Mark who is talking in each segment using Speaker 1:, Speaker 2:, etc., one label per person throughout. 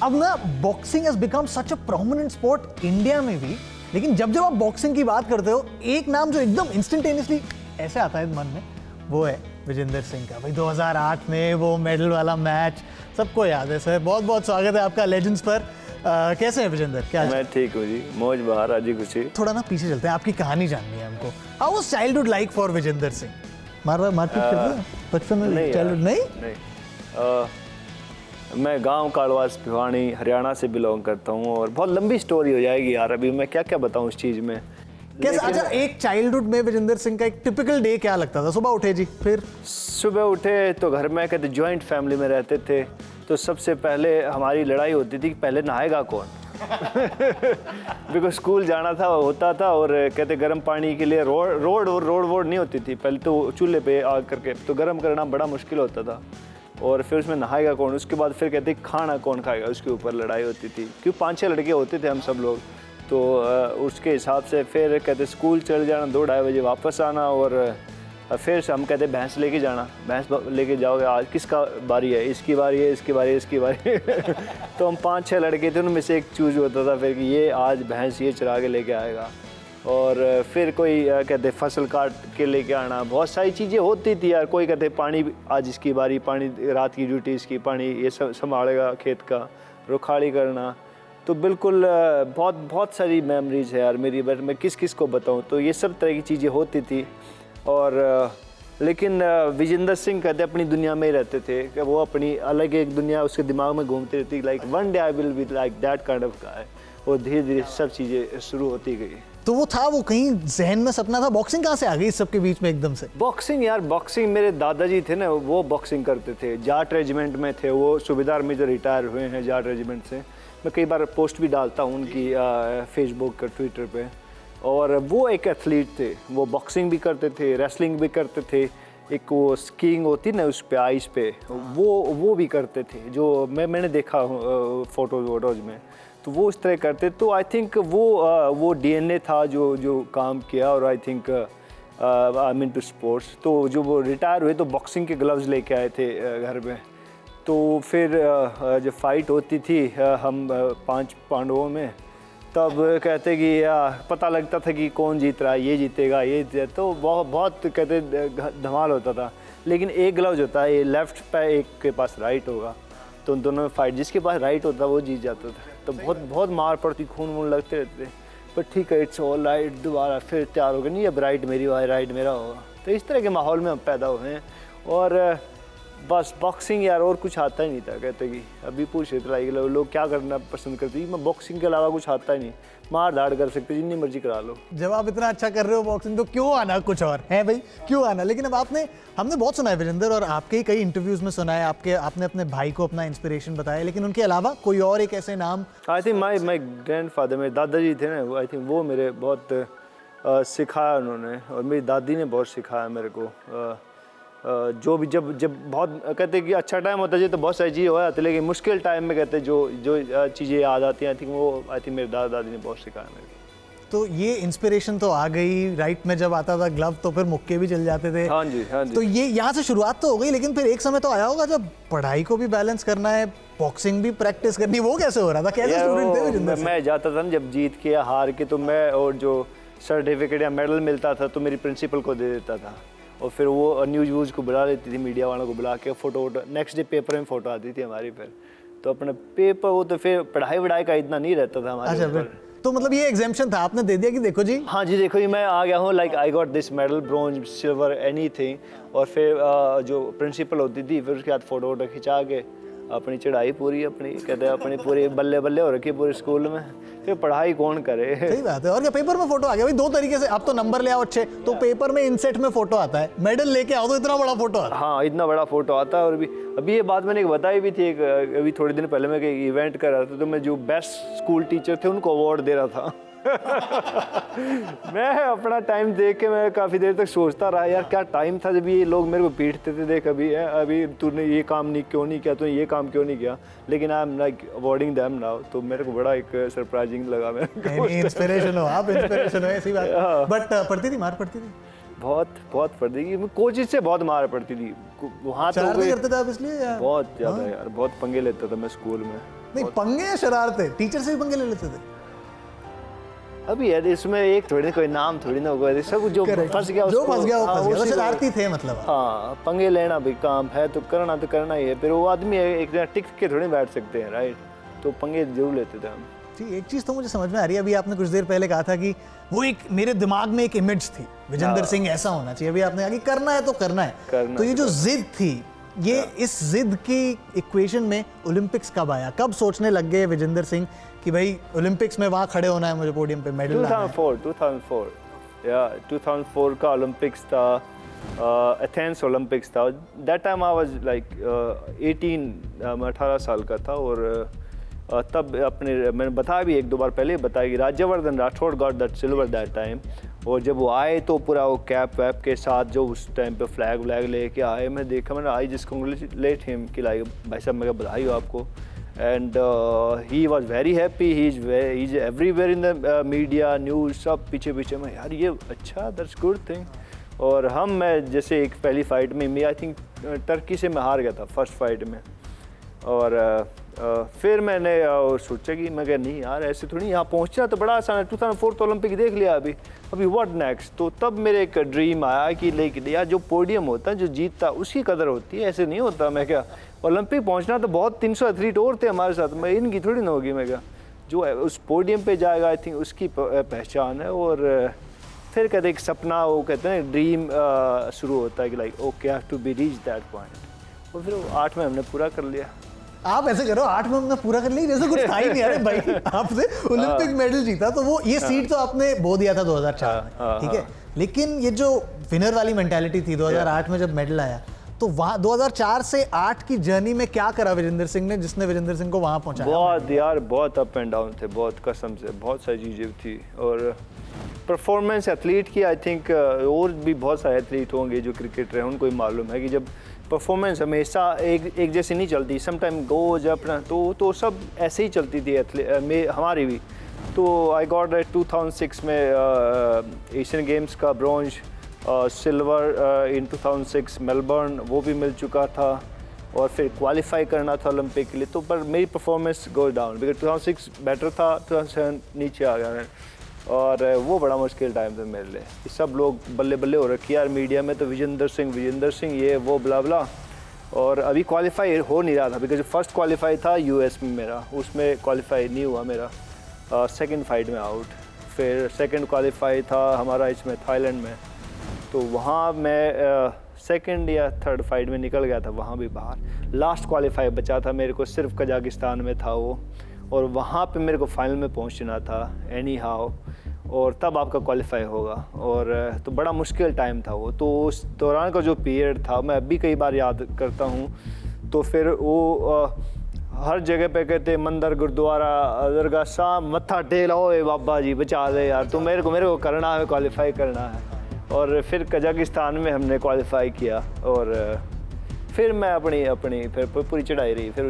Speaker 1: अब ना boxing has become such a prominent sport India में भी, लेकिन जब जब आप बॉक्सिंग की बात करते हो एक नाम जो एकदम इंस्टेंटेनियसली ऐसे आता है मन में, वो है विजेंदर सिंह का। भाई 2008 में वो मेडल वाला मैच सबको याद है। सर बहुत बहुत स्वागत है आपका लेजेंड्स पर। कैसे हैं विजेंदर? क्या
Speaker 2: मैं ठीक हूँ जी, मौज बहार, राजी खुशी।
Speaker 1: थोड़ा ना पीछे चलते हैं, आपकी कहानी जाननी है हमको। How was childhood like for Vijender Singh? मारपीट करते हैं बचपन में? चाइल्डहुड नहीं।
Speaker 2: मैं गांव कालवास भिवानी हरियाणा से बिलोंग करता हूँ और बहुत लंबी स्टोरी हो जाएगी यार, अभी मैं क्या क्या बताऊँ इस चीज़ में।
Speaker 1: कैसे? अच्छा, एक चाइल्डहुड में विजेंदर सिंह का एक टिपिकल डे क्या लगता था? सुबह उठे जी, फिर
Speaker 2: सुबह उठे तो घर में कहते जॉइंट फैमिली में रहते थे, तो सबसे पहले हमारी लड़ाई होती थी कि पहले नहाएगा कौन। बिकॉज स्कूल जाना था होता था और कहते गर्म पानी के लिए रोड नहीं होती थी पहले, तो चूल्हे पे आग करके तो गर्म करना बड़ा मुश्किल होता था, और फिर उसमें नहाएगा कौन। उसके बाद फिर कहते खाना कौन खाएगा, उसके ऊपर लड़ाई होती थी, क्यों 5-6 लड़के होते थे हम सब लोग। तो उसके हिसाब से फिर कहते स्कूल चल जाना, 2-2:30 बजे वापस आना, और फिर हम कहते भैंस लेके जाना, भैंस लेके जाओगे, आज किसका बारी है, इसकी बारी है, इसकी बारी है, इसकी बारी है। तो हम 5-6 लड़के थे, उनमें से एक चूज होता था फिर कि ये आज भैंस ये चरा के लेके आएगा, और फिर कोई कहते फसल काट के लेके आना, बहुत सारी चीज़ें होती थी यार। कोई कहते पानी आज इसकी बारी, पानी रात की ड्यूटी इसकी, पानी ये सब संभालेगा खेत का, रुखाड़ी करना। तो बिल्कुल बहुत सारी मेमोरीज है यार मेरी, बट मैं किस को बताऊं। तो ये सब तरह की चीज़ें होती थी, और लेकिन विजेंदर सिंह कहते अपनी दुनिया में ही रहते थे कि वो अपनी अलग एक दुनिया उसके दिमाग में घूमती रहती, like one day I will be like that kind of guy. और धीरे धीरे सब चीज़ें शुरू होती गई।
Speaker 1: तो वो था, वो कहीं जहन में सपना था। बॉक्सिंग कहाँ से आ गई इस सब के बीच में एकदम से?
Speaker 2: बॉक्सिंग यार, बॉक्सिंग मेरे दादाजी थे ना, वो बॉक्सिंग करते थे, जाट रेजिमेंट में थे वो, सूबेदार मेजर रिटायर हुए हैं जाट रेजिमेंट से। मैं कई बार पोस्ट भी डालता हूँ उनकी फेसबुक ट्विटर पे। और वो एक एथलीट थे, वो बॉक्सिंग भी करते थे, रेसलिंग भी करते थे, एक वो स्कीइंग होती ना उस पे आइस पे, वो भी करते थे, जो मैंने देखा फोटोज में। तो वो इस तरह करते, तो आई थिंक वो डीएनए था जो काम किया। और I think I mean to sports. तो जो वो रिटायर हुए तो बॉक्सिंग के ग्लव्स लेके आए थे घर में। तो फिर जब फाइट होती थी हम 5 पांडवों में, तब कहते कि पता लगता था कि कौन जीत रहा है, ये जीतेगा ये जीतेगा, तो बहुत कहते धमाल होता था। लेकिन एक ग्लव्स होता है, ये लेफ्ट पे, एक के पास राइट होगा, तो उन दोनों में फाइट, जिसके पास राइट होता वो जीत जाता था। तो बहुत मार पड़ती, खून वून लगते रहते थे, पर ठीक है, इट्स ऑल राइट, दोबारा फिर तैयार हो गए, नहीं अब राइट मेरी हुआ, राइट मेरा होगा। तो इस तरह के माहौल में हम पैदा हुए हैं, और बस बॉक्सिंग यार, और कुछ आता ही नहीं था। कहते कि अभी पूछ रहे थे लाइक लोग क्या करना पसंद करते हैं, मैं बॉक्सिंग के अलावा कुछ आता ही नहीं, मार धाड़ कर सकते जितनी मर्जी करा लो।
Speaker 1: जब आप इतना अच्छा कर रहे हो बॉक्सिंग, तो क्यों आना कुछ और है भाई, क्यों आना? लेकिन अब हमने बहुत सुना है विजेंदर, और आपके ही कई इंटरव्यूज में सुना है, आपने अपने भाई को अपना इंस्पिरेशन बताया, लेकिन उनके अलावा कोई और एक ऐसे नाम? आई
Speaker 2: थिंक माई ग्रैंडफादर, मेरे दादाजी थे ना, आई थिंक वो मेरे बहुत सिखाया उन्होंने, और मेरी दादी ने बहुत सिखाया मेरे को। जो भी जब बहुत कहते कि अच्छा टाइम होता है तो बहुत सारी चीज़ें हो जाती, लेकिन मुश्किल टाइम में कहते जो चीज़ें याद आती हैं, आई थिंक मेरे दादा दादी ने बहुत सिखाया मेरे को।
Speaker 1: तो ये इंस्पिरेशन तो आ गई, राइट में जब आता था ग्लव तो फिर मुक्के भी चल जाते थे।
Speaker 2: हाँ जी।
Speaker 1: तो ये यहाँ से शुरुआत तो हो गई, लेकिन फिर एक समय तो आया होगा जब पढ़ाई को भी बैलेंस करना है, बॉक्सिंग भी प्रैक्टिस करनी, वो कैसे हो रहा था? कैसे स्टूडेंट थे विजेंदर सिंह?
Speaker 2: मैं जाता था ना, जब जीत के या हार के, तो मैं, और जो सर्टिफिकेट या मेडल मिलता था तो मेरी प्रिंसिपल को दे देता था, और फिर वो न्यूज़ को बुला लेती थी, मीडिया वालों को बुला के फ़ोटो नेक्स्ट डे पेपर में फ़ोटो आती थी हमारी। फिर तो अपना पेपर, वो तो फिर पढ़ाई वढ़ाई का इतना नहीं रहता था हमारे।
Speaker 1: अच्छा, तो मतलब ये एग्जाम्पशन था, आपने दे दिया कि देखो जी?
Speaker 2: हाँ जी, देखो जी, मैं आ गया हूँ, like I got this medal, bronze, silver, anything. और फिर जो प्रिंसिपल होती थी, फिर उसके बाद फ़ोटो वोटो खिंचा के अपनी चढ़ाई पूरी अपनी कहते हैं अपनी पूरी बल्ले बल्ले हो रखी पूरे स्कूल में। फिर पढ़ाई कौन करे?
Speaker 1: सही बात है। और क्या पेपर में फोटो आ गया भाई? दो तरीके से, अब तो नंबर ले आओ अच्छे, तो पेपर में इनसेट में फोटो आता है, मेडल लेके आओ तो इतना बड़ा फोटो आता है।
Speaker 2: हाँ, इतना बड़ा फोटो आता है। और अभी ये बात मैंने बताई भी थी, अभी थोड़े दिन पहले मैं एक इवेंट कर रहा था, तो मैं जो बेस्ट स्कूल टीचर थे उनको अवार्ड दे रहा था। मैं अपना टाइम देख के मैं काफ़ी देर तक सोचता रहा यार, क्या टाइम था जब ये लोग मेरे को पीटते थे, देख अभी तूने ये काम क्यों नहीं किया, तूने ये काम क्यों नहीं किया, लेकिन I am like awarding them now. तो मेरे को बड़ा एक सरप्राइजिंग लगा। मैं
Speaker 1: इंस्पिरेशन हो आप, इंस्पिरेशन हो, ऐसी बात। बट पड़ती थी, मार पड़ती थी?
Speaker 2: बहुत पड़ती थी, कोचिज से बहुत मार पड़ती थी वहाँ। तो
Speaker 1: करते थे आप इसलिए?
Speaker 2: बहुत ज़्यादा यार, बहुत पंगे लेता था मैं स्कूल में।
Speaker 1: नहीं पंगे या शरारते, टीचर से भी पंगे ले लेते थे?
Speaker 2: अभी यार इसमें एक थोड़ी ना कोई नाम थोड़ी ना होगा, सब जो फंस गया
Speaker 1: जो फंस गया वो
Speaker 2: हाँ,
Speaker 1: फंस गया,
Speaker 2: उसी
Speaker 1: तो
Speaker 2: को-
Speaker 1: शरारती थे मतलब।
Speaker 2: हाँ, पंगे लेना भी काम है तो करना ही है। फिर वो आदमी एक जगह टिक के थोड़ी बैठ सकते हैं, राइट? तो पंगे जरूर लेते थे हम।
Speaker 1: जी, एक चीज तो मुझे समझ में आ रही है, अभी आपने कुछ देर पहले कहा था कि वो एक मेरे दिमाग में एक इमेज थी, विजेंद्र सिंह ऐसा होना चाहिए। अभी आपने कहा कि करना है तो करना है। तो ये जो जिद थी, ये इस जिद की इक्वेशन में ओलंपिक्स कब आया? कब सोचने लग गए विजेंद्र सिंह कि भाई ओलंपिक्स में वहाँ खड़े होना है, मुझे पोडियम पे मेडल लाना है?
Speaker 2: 2004 या 2004 का ओलंपिक्स था, एथेंस ओलंपिक्स था। That time I was like 18 साल का था। और तब अपने मैंने बताया भी, एक दो बार पहले बताया कि Rajyavardhan Rathore got that silver that time. और जब वो आए तो पूरा वो कैप वैप के साथ जो उस टाइम पे फ्लैग व्लैग लेके आए, मैं देखा, मैंने आई जस्ट कांग्रेचुलेट हिम कि लाइक भाई साहब मैं बधाई हो आपको। And he was very happy, he is everywhere in the media news, सब पीछे मैं यार ये अच्छा, दैट्स गुड थिंग। और मैं जैसे एक पहली फाइट में मैं आई थिंक टर्की से मैं हार गया था फर्स्ट फाइट में। और फिर मैंने सोचा कि मैं कहा नहीं यार ऐसे थोड़ी, यहाँ पहुँचना तो बड़ा आसान है। 2004 तो ओलंपिक देख लिया, अभी व्हाट नेक्स्ट? तो तब मेरे एक ड्रीम आया कि लेकिन यार जो पोडियम होता है, जो जीतता उसकी कदर होती है, ऐसे नहीं होता। मैं क्या ओलंपिक पहुँचना तो बहुत 300 एथलीट और थे हमारे साथ, मैं इनकी थोड़ी ना होगी। मैं क्या जो उस पोडियम पे जाएगा आई थिंक उसकी पहचान है। और फिर कहते एक सपना, वो कहते हैं ड्रीम शुरू होता है कि like okay have to be reach that point. और फिर 8 में हमने पूरा कर लिया।
Speaker 1: आप ऐसे करो, 8 में हमने पूरा कर लिया जैसे कुछ था ही नहीं। अरे भाई आपसे ओलंपिक मेडल जीता, तो वो ये सीट तो आपने बो दिया था 2004 में, ठीक है। लेकिन ये जो विनर वाली मेंटालिटी थी 2008 में जब मेडल आया, तो वहाँ 2004 से 8 की जर्नी में क्या करा विजेंद्र सिंह ने जिसने विजेंद्र सिंह को वहाँ पहुँचाया?
Speaker 2: बहुत यार, बहुत अप एंड डाउन थे, बहुत कसम से बहुत सारी चीज़ें थी। और परफॉर्मेंस एथलीट की आई थिंक और भी बहुत सारे एथलीट होंगे जो क्रिकेटर हैं, उनको ही मालूम है कि जब परफॉर्मेंस हमेशा एक जैसी नहीं चलती, सम टाइम गो जब अपना तो सब ऐसे ही चलती थी में हमारी भी। तो आई गॉट 2006 में एशियन गेम्स का ब्रॉन्ज, सिल्वर इन 2006 मेलबर्न, वो भी मिल चुका था। और फिर क्वालिफाई करना था ओलंपिक के लिए, तो पर मेरी performance go down because 2006 better था, 2007 नीचे आ गया। और वो बड़ा मुश्किल टाइम था मेरे लिए। सब लोग बल्ले बल्ले हो रखी यार मीडिया में, तो विजेंद्र सिंह ये वो ब्ला ब्ला। और अभी क्वालिफाई हो नहीं रहा था बिकॉज फर्स्ट क्वालिफाई था यूएस में मेरा, उसमें क्वालिफाई नहीं हुआ मेरा, सेकंड फाइट में आउट। फिर सेकंड क्वालिफाई था हमारा इसमें थाईलैंड में, तो वहाँ मैं सेकंड या थर्ड फाइट में निकल गया था, वहाँ भी बाहर। लास्ट क्वालिफाई बचा था मेरे को, सिर्फ कजाकिस्तान में था वो, और वहाँ पे मेरे को फाइनल में पहुँचना था एनी हाउ, और तब आपका क्वालिफाई होगा। और तो बड़ा मुश्किल टाइम था वो। तो उस दौरान का जो पीरियड था मैं अभी कई बार याद करता हूँ। तो फिर वो हर जगह पे कहते मंदिर गुरुद्वारा दरगाह सा मत्था टेक लो, बाबा जी बचा दे यार, तो मेरे को करना है, क्वालिफाई करना है। और फिर कजाकिस्तान में हमने क्वालिफाई किया। और फिर मैं अपनी फिर पूरी चढ़ाई रही। फिर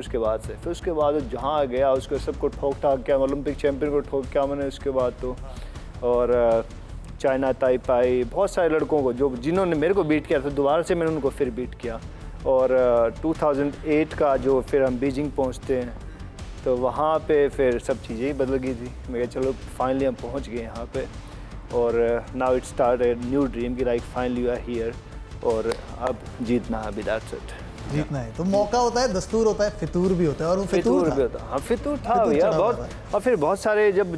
Speaker 2: उसके बाद जहाँ गया उसको सबको ठोक ठाक किया, ओलंपिक चैंपियन को ठोक किया मैंने उसके बाद तो। और चाइना ताइपाई, बहुत सारे लड़कों को जिन्होंने मेरे को बीट किया था, दोबारा से मैंने उनको फिर बीट किया। और 2008 का जो फिर हम बीजिंग पहुंचते हैं, तो वहाँ पे फिर सब चीज़ें ही बदल गई थी। मैं कहा चलो फाइनली हम पहुँच गए यहाँ पे। और now it start a new dream कि like finally you are here, और अब जीतना है, दैट्स इट।
Speaker 1: जीतना है तो मौका होता है, दस्तूर होता है, फितूर भी होता है, और वो फितूर
Speaker 2: भी होता है। हाँ, फितूर था भैया बहुत। और फिर बहुत सारे जब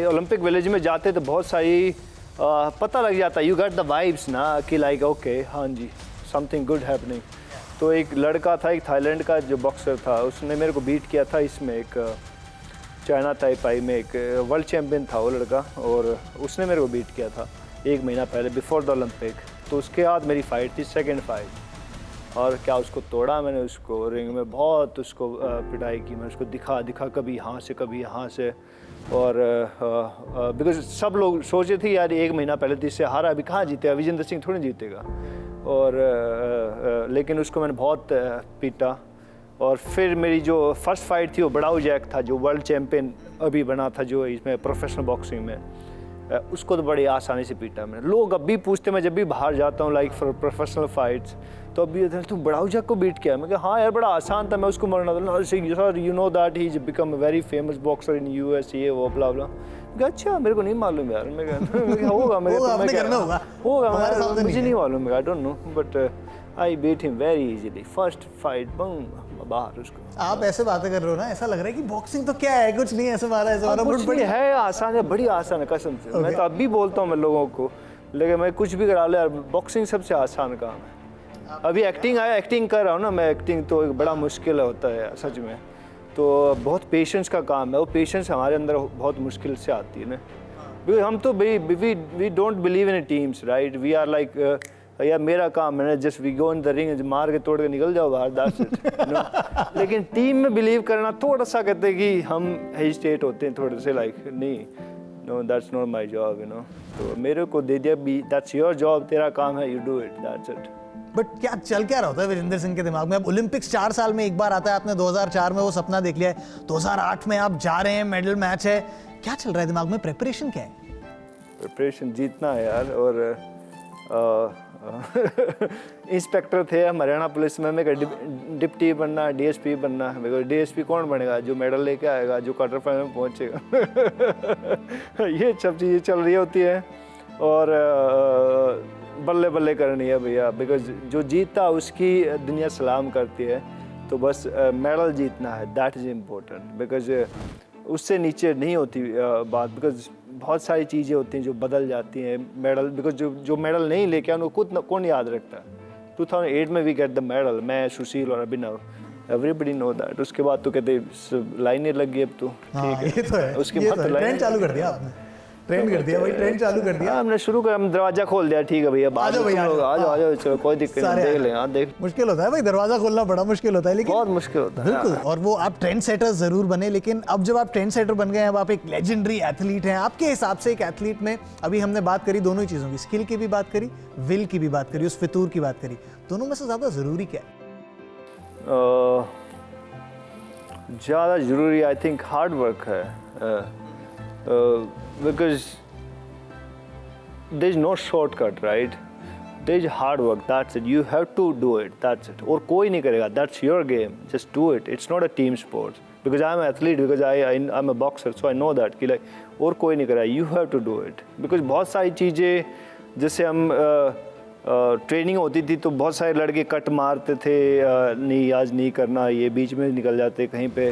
Speaker 2: ओलंपिक विलेज में जाते तो बहुत सारी पता लग जाता, यू गेट द वाइब्स ना कि लाइक ओके हाँ जी समथिंग गुड हैपनिंग। तो एक लड़का था, एक थाईलैंड का जो बॉक्सर था, उसने मेरे को बीट किया था इसमें, एक चाइना ताइपाई में एक वर्ल्ड चैम्पियन था वो लड़का, और उसने मेरे को बीट किया था 1 महीना पहले बिफोर द ओलंपिक। तो उसके बाद मेरी फ़ाइट थी सेकंड फाइट, और क्या उसको तोड़ा मैंने, उसको रिंग में बहुत उसको पिटाई की मैंने, उसको दिखा कभी यहाँ से कभी यहाँ से। और बिकॉज सब लोग सोचे थे यार 1 महीना पहले तो इससे हारा, अभी कहाँ जीतेगा, विजेंद्र सिंह थोड़ी जीतेगा। और लेकिन उसको मैंने बहुत पीटा। और फिर मेरी जो फर्स्ट फाइट थी वो बड़ाऊ जैक था, जो वर्ल्ड चैम्पियन अभी बना था जो इसमें प्रोफेशनल बॉक्सिंग में, उसको तो बड़ी आसानी से पीटा मैंने। लोग अब भी पूछते, मैं जब भी बाहर जाता हूँ लाइक फॉर प्रोफेशनल फाइट्स, तो अभी तू बड़ाउजा को बीट किया? मैं कहा हाँ यार बड़ा आसान था, मैं उसको मरना था। Sir you know that he become a very famous boxer in US, ये वो ब्ला ब्ला। अच्छा मेरे को नहीं मालूम यार। मैं कहा होगा, मैं
Speaker 1: अपने घर में होगा,
Speaker 2: होगा, मुझे नहीं मालूम, I don't know, but I beat him very easily. First fight बम बाहर उसको।
Speaker 1: आप ऐसे बातें कर रहे हो ना, ऐसा लग रहा है कि बॉक्सिंग तो क्या है, कुछ नहीं, ऐसे मारा ऐसे मारा,
Speaker 2: कुछ
Speaker 1: बड़ी
Speaker 2: नहीं है, आसान है, बड़ी आसान है कसम से। मैं तो अब भी बोलता हूँ मैं लोगों को, लेकिन मैं कुछ भी करा ले यार, बॉक्सिंग सबसे आसान काम है। अभी एक्टिंग आया, एक्टिंग कर रहा हूँ ना मैं, एक्टिंग तो एक बड़ा मुश्किल होता है सच में। तो बहुत पेशेंस का काम है, वो पेशेंस हमारे अंदर बहुत मुश्किल से आती है ना। बिकॉज हम तो we don't believe in teams, right? We are like यार मेरा काम है ना, just we go in the ring, मार के तोड़ के निकल जाओ बाहर, दैट्स इट। लेकिन टीम में बिलीव करना थोड़ा सा कहते हैं कि हम हेजिटेट होते हैं थोड़े से, लाइक नहीं, no that's not my job, you know. तो मेरे को दे दिया, बी दैट्स योर जॉब, तेरा काम है, you do it, that's it.
Speaker 1: But क्या चल क्या रहा होता है विजेंद्र सिंह के दिमाग में? अब ओलंपिक्स 4 साल में एक बार आता है, आपने 2004 में वो सपना देख लिया है, 2008 में आप जा रहे हैं, मेडल मैच है, क्या चल रहा है दिमाग में? प्रिपरेशन क्या है?
Speaker 2: प्रिपरेशन जीतना है यार। और इंस्पेक्टर थे हम हरियाणा पुलिस में, मैं डिप्टी बनना, डीएसपी बनना। मेरे को डीएसपी कौन बनेगा? जो मेडल लेके आएगा, जो क्वार्टर फाइनल में पहुंचेगा। ये सब चीज़ें चल रही होती है, और बल्ले बल्ले करनी है भैया, बिकॉज जो जीतता उसकी दुनिया सलाम करती है। तो बस मेडल जीतना है, दैट इज़ इम्पोर्टेंट, बिकॉज उससे नीचे नहीं होती बात। बिकॉज बहुत सारी चीज़ें होती हैं जो बदल जाती हैं। मेडल, बिकॉज जो मेडल नहीं लेके उनको खुद कौन याद रखता है? 2008 में वी गेट द मेडल, मैं, सुशील और अभिनव, एवरीबडी नो दैट। उसके बाद तो कहते लाइनें लग गई अब तो।
Speaker 1: हाँ, ये तो है,
Speaker 2: उसके
Speaker 1: ये
Speaker 2: बाद
Speaker 1: तो ट्रेंड चालू कर दिया आपने, ट्रेंड कर दिया भाई, ट्रेंड चालू कर दिया।
Speaker 2: हमने शुरू कर, हम दरवाजा खोल दिया, ठीक है भैया,
Speaker 1: आ जाओ भैया,
Speaker 2: आ जाओ, चलो कोई दिक्कत नहीं, देख लें। हाँ देख,
Speaker 1: मुश्किल होता है भाई, दरवाजा खोलना बड़ा मुश्किल होता है, लेकिन
Speaker 2: बहुत मुश्किल होता है
Speaker 1: बिल्कुल। और वो आप ट्रेंड सेटर जरूर बने, लेकिन अब जब आप ट्रेंड सेटर बन गए हैं, अब आप एक लेजेंडरी एथलीट हैं, आपके हिसाब से एक एथलीट में, अभी हमने बात करी दोनों ही चीज़ों की, स्किल की भी बात करी, विल की भी बात करी, उस फितूर की बात करी, दोनों में से ज़्यादा ज़रूरी क्या है?
Speaker 2: ज़्यादा ज़रूरी आई थिंक हार्ड वर्क है, because there is no shortcut, right? There is hard work, that's it. You have to do it, that's it. और कोई नहीं करेगा, that's your game, just do it. It's not a team sport. Because I'm an athlete, because I'm a boxer, so I know that कि like और कोई नहीं करेगा, you have to do it. Because बहुत सारी चीज़ें, जैसे हम ट्रेनिंग होती थी तो बहुत सारे लड़के कट मारते थे, नहीं आज नहीं करना, ये बीच में निकल जाते कहीं पे,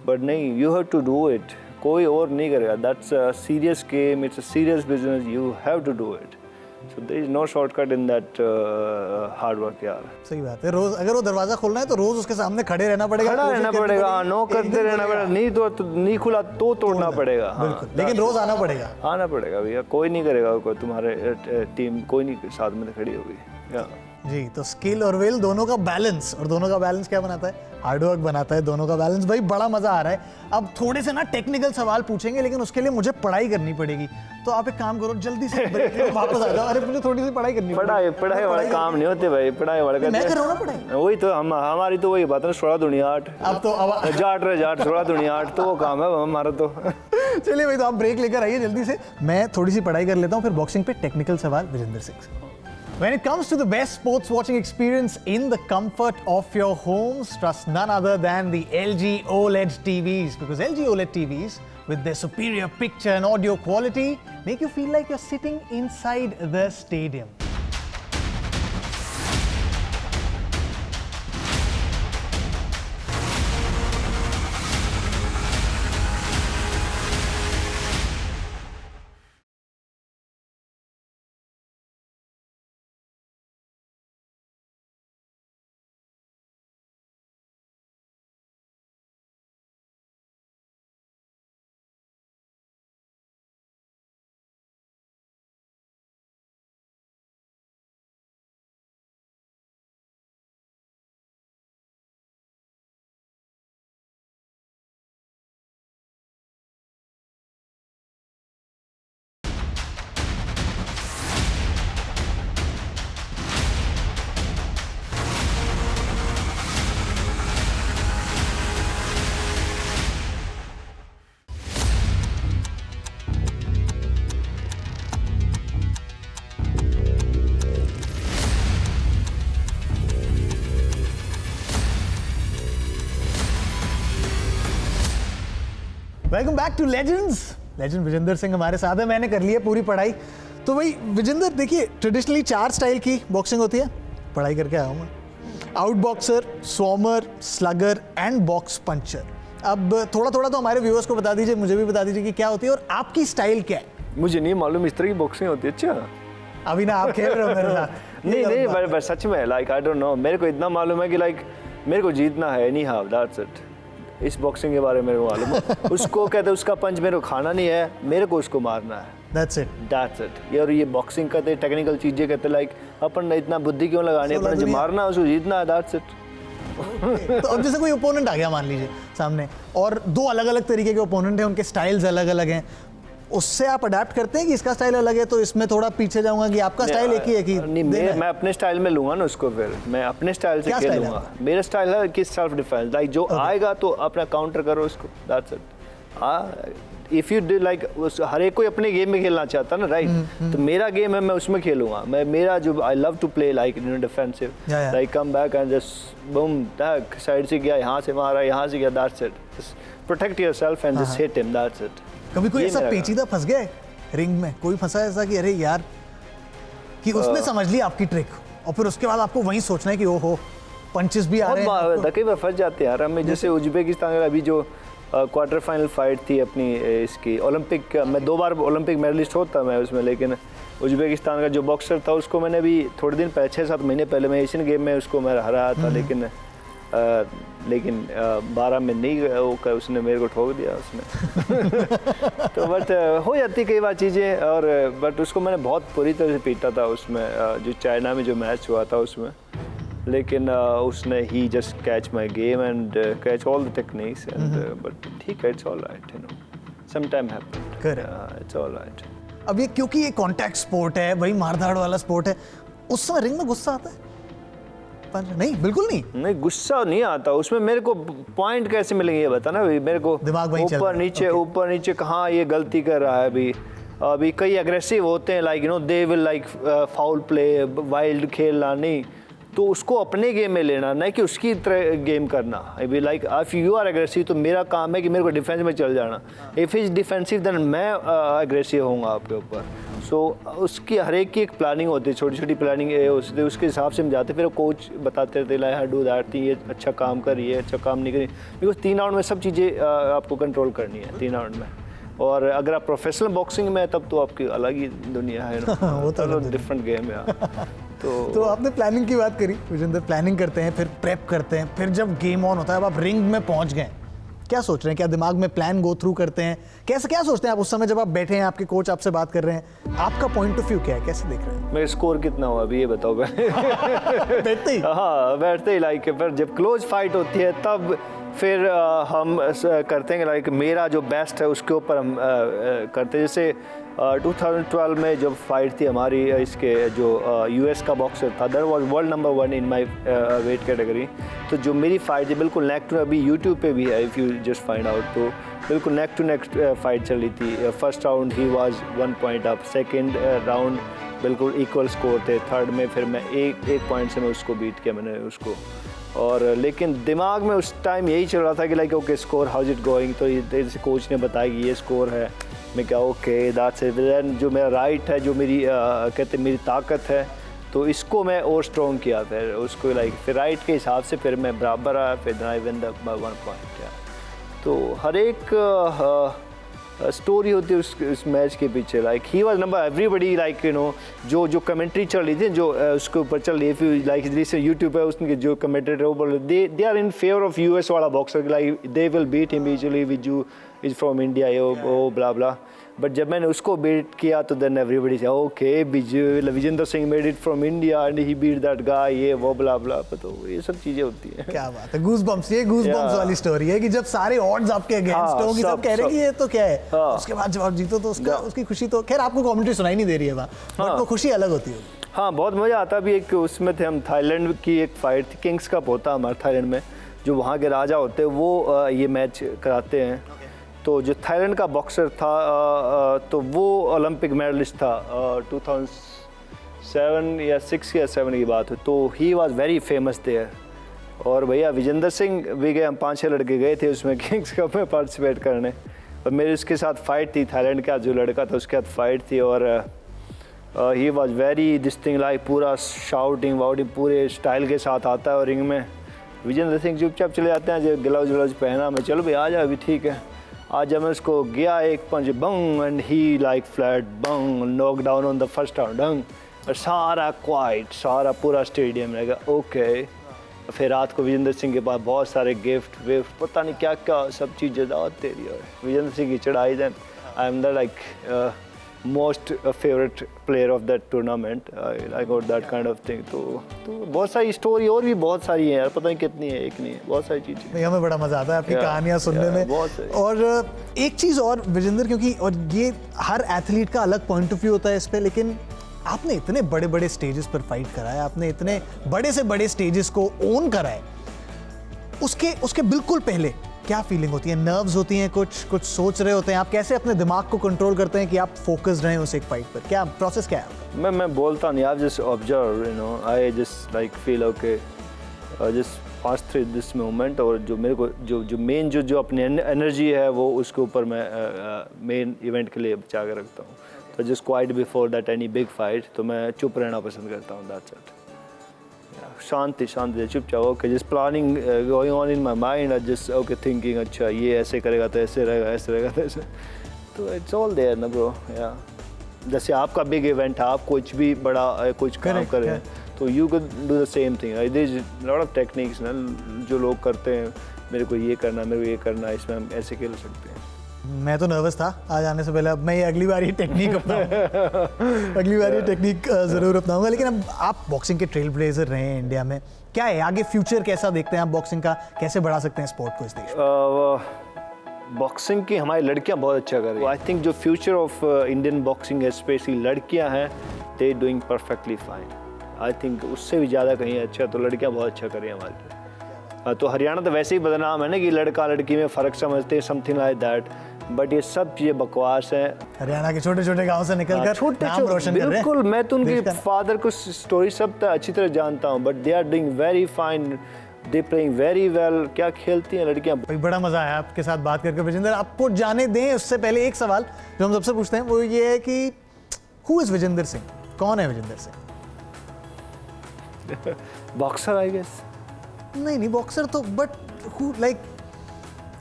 Speaker 2: बट नहीं, you have to do it. कोई और नहीं करेगा, that's a serious game, it's a serious business, you have to do it. So there is no shortcut in that hard work यार।
Speaker 1: सही बात है, रोज अगर वो दरवाजा खोलना है तो रोज उसके सामने खड़े रहना पड़ेगा,
Speaker 2: खड़ा रहना पड़ेगा, नो करते रहना पड़ेगा, नहीं तो नहीं खुला तो तोड़ना पड़ेगा।
Speaker 1: बिल्कुल, लेकिन रोज आना पड़ेगा,
Speaker 2: आना पड़ेगा भैया, कोई नहीं करेगा, कोई तुम्हारे टीम कोई नहीं साथ में खड़ी होगी।
Speaker 1: जी। तो स्किल और विल दोनों का बैलेंस, और दोनों का बैलेंस क्या बनाता है? हार्ड वर्क बनाता है, दोनों का बैलेंस। भाई बड़ा मजा आ रहा है। अब थोड़े से ना टेक्निकल सवाल पूछेंगे, लेकिन उसके लिए मुझे पढ़ाई करनी पड़ेगी, तो आप एक काम करो, जल्दी से ब्रेक लो, वापस आ जाओ। अरे मुझे थोड़ी सी पढ़ाई करनी
Speaker 2: पढ़ाई वाला काम नहीं होते भाई, पढ़ाई वाला
Speaker 1: मैं कर रहा हूँ ना पढ़ाई।
Speaker 2: वही तो हमारी तो वही बात है, 16 दुनिया 8,
Speaker 1: अब तो
Speaker 2: जाट रहे जाट, 16 दुनिया 8, तो वो काम है हमारा तो।
Speaker 1: चलिए भाई, तो आप ब्रेक लेकर आइए जल्दी से, मैं थोड़ी सी पढ़ाई कर लेता हूँ, फिर बॉक्सिंग पे टेक्निकल सवाल विजेंद्र सिंह से। When it comes to the best sports watching experience in the comfort of your homes, trust none other than the LG OLED TVs, because LG OLED TVs, with their superior picture and audio quality, make you feel like you're sitting inside the stadium. Welcome back to legends. Legend Vijender Singh हमारे साथ है। मैंने कर ली है पूरी पढ़ाई। तो भाई विजेंदर, देखिए ट्रेडिशनली 4 स्टाइल की बॉक्सिंग होती है, पढ़ाई करके आया हूँ मैं। Out boxer, swarmer, slugger and box puncher. अब थोड़ा थोड़ा तो हमारे व्यूअर्स को बता दीजिए, मुझे भी बता दीजिए कि क्या होती है और आपकी स्टाइल क्या है।
Speaker 2: मुझे नहीं मालूम इस तरह की बॉक्सिंग होती है। अच्छा,
Speaker 1: अभी ना आप खेल रहे हो मेरे साथ।
Speaker 2: नहीं बट सच में लाइक आई डोंट नो, मेरे को इतना मालूम है कि लाइक मेरे को जीतना है, एनी हाउ दैट्स इट। इस बॉक्सिंग के बारे में मेरे को मालूम है। उसको कहते हैं उसका पंच मेरे को खाना नहीं है, मेरे को उसको मारना है।
Speaker 1: That's
Speaker 2: it. और ये बॉक्सिंग कहते हैं, टेक्निकल चीजें कहते हैं, लाइक अपन इतना बुद्धि क्यों लगानी, अपन जो मारना है उसको जीतना है, दैट्स इट।
Speaker 1: तो अब जैसे कोई ओपोनेंट आ गया मान लीजिए सामने, और 2 अलग अलग तरीके के ओपोनेंट हैं, उनके स्टाइल्स अलग अलग हैं, उससे आप अडेप्ट करते हैं कि इसका स्टाइल अलग है तो इसमें थोड़ा पीछे जाऊंगा कि आपका स्टाइल एक ही है कि
Speaker 2: नहीं, मैं अपने स्टाइल में लूंगा ना उसको, फिर मैं अपने स्टाइल से खेलूंगा। मेरा स्टाइल है कि सेल्फ डिफेंस, लाइक जो आएगा तो अपना काउंटर करो उसको, that's it. If you do like, हर एक कोई अपने गेम में खेलना चाहता है ना, राइट। तो मेरा गेम है, मैं उसमें खेलूंगा। मैं मेरा जो I love to play like defensive, like come back and just boom tack, side से गया, यहाँ से मारा, यहाँ से गया, that's it. Protect yourself and just hit him, that's it.
Speaker 1: कभी कोई ऐसा पेचीदा फंस गया रिंग में, कोई फंसा ऐसा कि अरे यार, कि उसने समझ ली आपकी ट्रिक और फिर उसके बाद आपको वही सोचना है कि ओहो पंचेस भी आ रहे हैं?
Speaker 2: कई बार फंस जाते हैं यार हमें, जैसे उज्बेकिस्तान का अभी जो क्वार्टर फाइनल फाइट थी अपनी इसकी ओलंपिक, मैं 2 बार ओलंपिक मेडलिस्ट होता मैं उसमें, लेकिन उज्बेकिस्तान का जो बॉक्सर था उसको मैंने अभी थोड़े दिन पहले 6-7 महीने पहले मैं एशियन गेम में उसको मैं हराया था, लेकिन 12 में नहीं वो उसने मेरे को ठोक दिया उसने। तो बट हो जाती कई बार चीज़ें, और बट उसको मैंने बहुत बुरी तरह से पीटा था उसमें, जो चाइना में जो मैच हुआ था उसमें, लेकिन उसने ही just catch my game and catch all the techniques and but ठीक है, it's all right, you know, some time happened, it's all right.
Speaker 1: अब ये क्योंकि ये कॉन्टैक्ट स्पोर्ट है, वही मारधाड़ वाला स्पोर्ट है, उस समय रिंग में गुस्सा आता है? नहीं, बिल्कुल नहीं
Speaker 2: गुस्सा नहीं आता उसमें। मेरे को पॉइंट कैसे मिलेंगे ये बता ना, मेरे को ऊपर नीचे कहाँ ये गलती कर रहा है। अभी कई एग्रेसिव होते हैं, like you know they will like foul play, wild खेलना, नहीं तो उसको अपने गेम में लेना, नहीं कि उसकी तरह गेम करना। अभी like if you are aggressive तो मेरा काम है कि मेरे को डिफेंस में चल जाना। इफ इज डिफेंसिव देन मैं एग्रेसिव होऊंगा आपके ऊपर। सो उसकी हर एक की एक प्लानिंग होती है, छोटी छोटी प्लानिंग उसके हिसाब से हम जाते, फिर कोच बताते रहते लाइक डू दैट, ये अच्छा काम कर, ये अच्छा काम नहीं करी, बिकॉज 3 राउंड में सब चीज़ें आपको कंट्रोल करनी है 3 राउंड में। और अगर आप प्रोफेशनल बॉक्सिंग में तब तो आपकी अलग ही दुनिया है ना। वो तो डिफरेंट गेम है। तो
Speaker 1: आपने प्लानिंग की बात करी विजेंदर, प्लानिंग करते हैं, फिर प्रेप करते हैं, फिर जब गेम ऑन होता है, अब आप रिंग में पहुंच गए, क्या सोच रहे हैं? क्या दिमाग में प्लान गो थ्रू करते हैं? कैसे क्या सोचते हैं आप उस समय जब आप बैठे हैं, आपके कोच आपसे बात कर रहे हैं, आपका पॉइंट ऑफ व्यू क्या है, कैसे देख रहे हैं?
Speaker 2: मेरा स्कोर कितना हुआ अभी ये बताओ।
Speaker 1: बैठते ही?
Speaker 2: हाँ बैठते ही, लाइक फिर जब क्लोज फाइट होती है तब फिर हम करते हैं लाइक मेरा जो बेस्ट है उसके ऊपर हम करते हैं। जैसे 2012 में जब फाइट थी हमारी, इसके जो यूएस का बॉक्सर था, that was world number 1 in my weight category. तो जो मेरी फाइट थी बिल्कुल नेक टू, अभी यूट्यूब पे भी है, if you just find out, तो बिल्कुल नेक टू नेक फाइट चल रही थी। First round he was 1 point up, second round बिल्कुल इक्वल स्कोर थे, थर्ड में फिर मैं एक पॉइंट से मैं उसको बीट किया मैंने उसको। और लेकिन दिमाग में उस टाइम यही चल रहा था कि like okay score how is it going, तो जैसे कोच ने बताया कि ये स्कोर है, मैं क्या ओके दैट्स इट। देन जो मेरा राइट है, जो मेरी कहते मेरी ताकत है, तो इसको मैं और स्ट्रॉन्ग किया, फिर उसको लाइक फिर राइट के हिसाब से फिर मैं बराबर आया, फिर आई विन द 1 पॉइंट किया। तो हर एक स्टोरी होती है उस मैच के पीछे, like he was number everybody, like you know जो कमेंट्री चल रही थी, जो उसके ऊपर चल रही है, लाइक जैसे यूट्यूब पे उसके जो कमेंटेटर वो बोल रहे they are in favour of US वाला boxer, like they will beat him easily with you is from India, वो ब्ला ब्ला। बट जब मैंने उसको बीट किया तो देन एवरीबडी से okay Vijender Singh made it from India and he beat that guy, ये वो ब्ला ब्ला। तो ये सब चीजें होती हैं।
Speaker 1: क्या बात है, गूज़बम्प्स, ये गूज़बम्प्स वाली स्टोरी है कि जब सारे ऑड्स आपके अगेंस्ट हो कि सब कह रहे हैं कि ये तो क्या है, उसके बाद जब आप जीतो तो उसकी खुशी तो खैर आपको कमेंट्री सुनाई नहीं दे रही है वहाँ, बट वो खुशी अलग होती है।
Speaker 2: हाँ बहुत मज़ा आता भी। एक उसमें थे हम, थाईलैंड की एक फाइट थी, किंग्स कप होता है हमारे थाईलैंड में, जो वहाँ के राजा होते हैं वो ये मैच कराते हैं। तो जो थाईलैंड का बॉक्सर था तो वो ओलंपिक मेडलिस्ट था 2007 या 6 या 7 की बात है, तो he was very famous there. और भैया विजेंदर सिंह भी गए, हम 5-6 लड़के गए थे उसमें किंग्स कप में पार्टिसिपेट करने। और मेरे उसके साथ फाइट थी, थाईलैंड का जो लड़का था उसके साथ फाइट थी, और he was very this thing like पूरा शाउटिंग वाउटिंग पूरे स्टाइल के साथ आता है, और रिंग में विजेंद्र सिंह चुपचाप चले जाते हैं, जो ग्लव्स व्लव्स पहना, मैं चलो भाई आ जा अभी ठीक है। आज जब मैं उसको गया एक पंच बंग and he like flat Bang knock down on the first round और सारा क्वाइट, सारा पूरा स्टेडियम रहेगा ओके। फिर रात को विजेंद्र सिंह के पास बहुत सारे गिफ्ट विफ्ट पता नहीं क्या क्या सब चीज़ें दावत तेरी, और विजेंद्र सिंह की चढ़ाई, then I am the like most favourite player of that tournament, I got that kind of thing. तो बहुत सारी स्टोरी और भी बहुत सारी है यार, पता नहीं कितनी है, एक नहीं है, बहुत सारी चीज़ें।
Speaker 1: नहीं, हमें बड़ा मजा आता है आपकी कहानियां सुनने में। और एक चीज़ और विजेंद्र, क्योंकि और ये हर एथलीट का अलग पॉइंट ऑफ व्यू होता है इस पे, लेकिन आपने इतने बड़े बड़े स्टेजेस पर फाइट करा है, आपने इतने बड़े से बड़े स्टेजेस को ओन करा है, उसके बिल्कुल पहले क्या फीलिंग होती है? नर्व्स होती हैं, कुछ सोच रहे होते हैं आप? कैसे अपने दिमाग को कंट्रोल करते हैं कि आप फोकस्ड रहें उस एक फाइट पर? क्या प्रोसेस क्या है आपका?
Speaker 2: मैं बोलता नहीं, आप just observe, you know, I just like feel okay, just pass through this moment, और जो मेरे को जो मेन जो अपनी एनर्जी है वो उसके ऊपर मैं मेन इवेंट के लिए बचा के रखता हूँ। तो just quite before that any big fight, तो मैं चुप रहना पसंद करता हूँ, दैट्स इट। शांति चुपचाप, okay, just planning going on in my mind, just okay thinking, अच्छा ये ऐसे करेगा तो ऐसे रहेगा, ऐसे रहेगा तो ऐसे, तो इट्स ऑल देयर ना ब्रो। या जैसे आपका बिग इवेंट है, आप कुछ भी बड़ा कुछ काम करें तो you can do the same thing. There is lot of techniques ना जो लोग करते हैं, मेरे को ये करना, इसमें हम ऐसे खेल सकते हैं।
Speaker 1: मैं तो नर्वस था आज आने से पहले, अब मैं ये अगली बार ये टेक्निक अपनाऊंगा अगली बार ये टेक्निक ज़रूर अपनाऊंगा। लेकिन अब आप बॉक्सिंग के ट्रेल ब्लेजर रहे हैं इंडिया में, क्या है आगे फ्यूचर, कैसा देखते हैं आप बॉक्सिंग का, कैसे बढ़ा सकते हैं स्पोर्ट को इस देश में?
Speaker 2: बॉक्सिंग की हमारी लड़कियां बहुत अच्छा कर रही हैं। आई थिंक जो फ्यूचर ऑफ इंडियन बॉक्सिंग है, स्पेशली लड़कियां हैं, they doing perfectly fine. I think उससे भी ज़्यादा कहीं अच्छा, तो लड़कियां बहुत अच्छा कर रही हैं हमारी। तो हरियाणा तो वैसे ही बदनाम है ना कि लड़का लड़की में फ़र्क समझते हैं, समथिंग लाइक दैट, बट ये सब चीज़ें बकवास हैं।
Speaker 1: हरियाणा के छोटे छोटे गांव से निकल कर नाम रोशन कर रहे हैं।
Speaker 2: बिल्कुल, मैं तो उनके फादर को स्टोरी सब अच्छी तरह जानता हूँ, but they are doing very fine, they playing very well. क्या खेलती हैं लड़कियाँ।
Speaker 1: भाई बड़ा मजा आया आपके साथ बात करके विजेंद्र। आपको जाने दें उससे पहले एक सवाल जो हम सबसे पूछते हैं वो ये है कि हु इज विजेंद्र सिंह, कौन है Vijender Singh?
Speaker 2: Boxer I guess.
Speaker 1: नहीं बॉक्सर तो, but who, like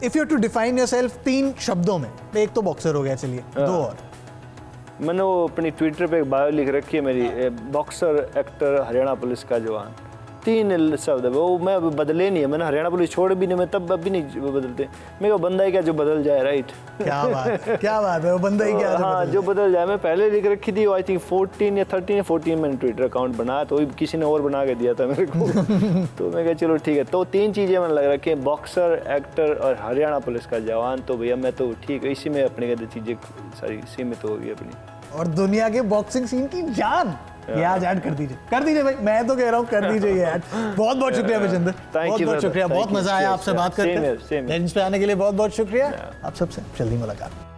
Speaker 1: if you to define yourself 3 शब्दों में, एक तो बॉक्सर हो गया, चलिए 2 और।
Speaker 2: मैंने वो अपनी ट्विटर पे एक बायो लिख रखी है मेरी, बॉक्सर, एक्टर, हरियाणा पुलिस का जवान, 3 शब्द है वो। मैं बदले नहीं है, मैंने हरियाणा पुलिस छोड़ भी नहीं, मैं तब भी नहीं बदलते। मेरे को बंदा ही क्या जो बदल जाए, राइट?
Speaker 1: क्या बात है, वो बंदा ही क्या
Speaker 2: हाँ, जो बदल जाए। मैं पहले लिख रखी थी, आई थिंक 14 या 13 या 14 मैंने ट्विटर अकाउंट बनाया, तो किसी ने और बना के दिया था मेरे को। तो मैं कहा चलो ठीक है। तो 3 चीज़ें मैंने लग रखी हैं, बॉक्सर, एक्टर और हरियाणा पुलिस का जवान। तो भैया मैं तो ठीक है, इसी में अपने चीज़ें सारी सीमित हो गई अपनी।
Speaker 1: और दुनिया के बॉक्सिंग सीन की जान ये आज ऐड कर दीजिए भाई, मैं तो कह रहा हूँ कर दीजिए ये ऐड। बहुत बहुत शुक्रिया विजेंद्र, बहुत शुक्रिया, बहुत मजा आया आपसे बात करके। लेंस पे आने के लिए बहुत बहुत शुक्रिया। आप सबसे जल्दी मुलाकात।